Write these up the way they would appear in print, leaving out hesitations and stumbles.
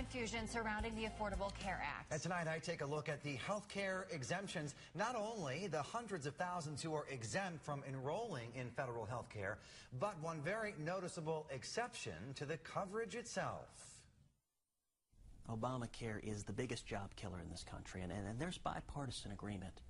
confusion surrounding the Affordable Care Act. And tonight I take a look at the health care exemptions, not only the hundreds of thousands who are exempt from enrolling in federal health care, but one very noticeable exception to the coverage itself. Obamacare is the biggest job killer in this country, and there's bipartisan agreement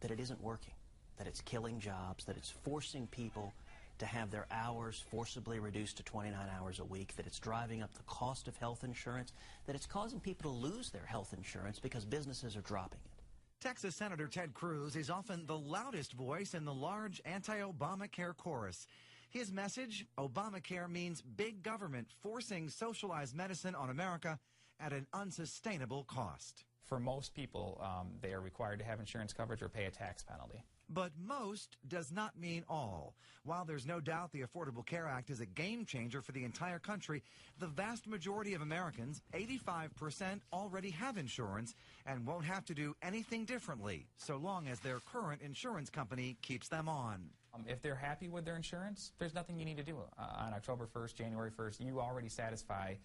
that it isn't working, that it's killing jobs, that it's forcing people to have their hours forcibly reduced to 29 hours a week, that it's driving up the cost of health insurance, that it's causing people to lose their health insurance because businesses are dropping it. Texas Senator Ted Cruz is often the loudest voice in the large anti-Obamacare chorus. His message, Obamacare means big government forcing socialized medicine on America at an unsustainable cost. For most people, they are required to have insurance coverage or pay a tax penalty. But most does not mean all. While there's no doubt the Affordable Care Act is a game changer for the entire country, the vast majority of Americans, 85%, already have insurance and won't have to do anything differently so long as their current insurance company keeps them on. If they're happy with their insurance, there's nothing you need to do. On October 1st, January 1st, you already satisfy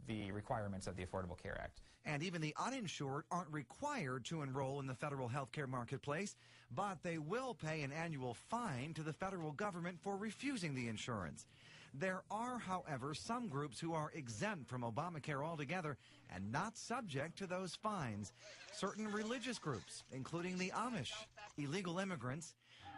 the requirements of the Affordable Care Act. And even the uninsured aren't required to enroll in the federal health care marketplace, but they will pay an annual fine to the federal government for refusing the insurance. There are, however, some groups who are exempt from Obamacare altogether and not subject to those fines. Certain religious groups, including the Amish, illegal immigrants,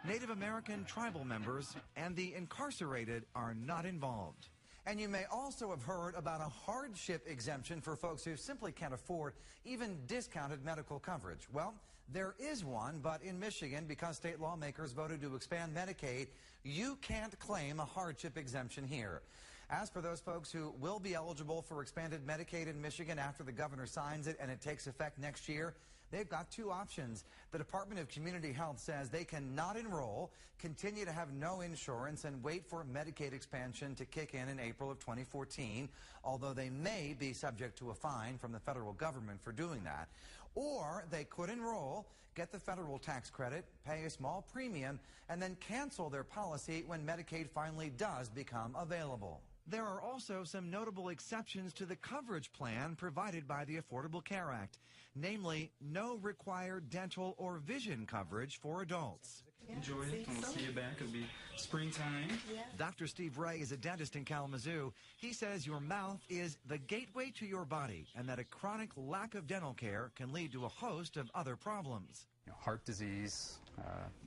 Native American tribal members, and the incarcerated are not involved. And you may also have heard about a hardship exemption for folks who simply can't afford even discounted medical coverage. Well, there is one, but in Michigan, because state lawmakers voted to expand Medicaid, you can't claim a hardship exemption here. As for those folks who will be eligible for expanded Medicaid in Michigan after the governor signs it and it takes effect next year, they've got two options. The Department of Community Health says they cannot enroll, continue to have no insurance, and wait for Medicaid expansion to kick in April of 2014, although they may be subject to a fine from the federal government for doing that. Or they could enroll, get the federal tax credit, pay a small premium, and then cancel their policy when Medicaid finally does become available. There are also some notable exceptions to the coverage plan provided by the Affordable Care Act, namely no required dental or vision coverage for adults. Enjoy it. We'll see you back. It'll be springtime. Yeah. Dr. Steve Ray is a dentist in Kalamazoo. He says your mouth is the gateway to your body and that a chronic lack of dental care can lead to a host of other problems. Heart disease,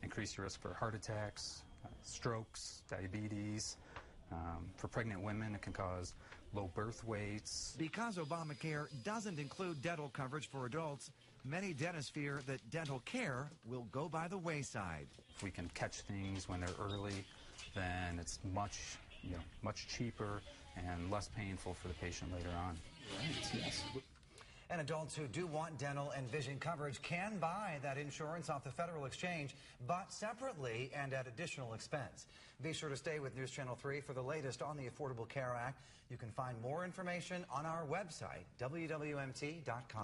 increase your risk for heart attacks, strokes, diabetes. For pregnant women, it can cause low birth weights. Because Obamacare doesn't include dental coverage for adults, many dentists fear that dental care will go by the wayside. If we can catch things when they're early, then it's much cheaper and less painful for the patient later on. Right, yes. And adults who do want dental and vision coverage can buy that insurance off the federal exchange, but separately and at additional expense. Be sure to stay with News Channel 3 for the latest on the Affordable Care Act. You can find more information on our website, WWMT.com.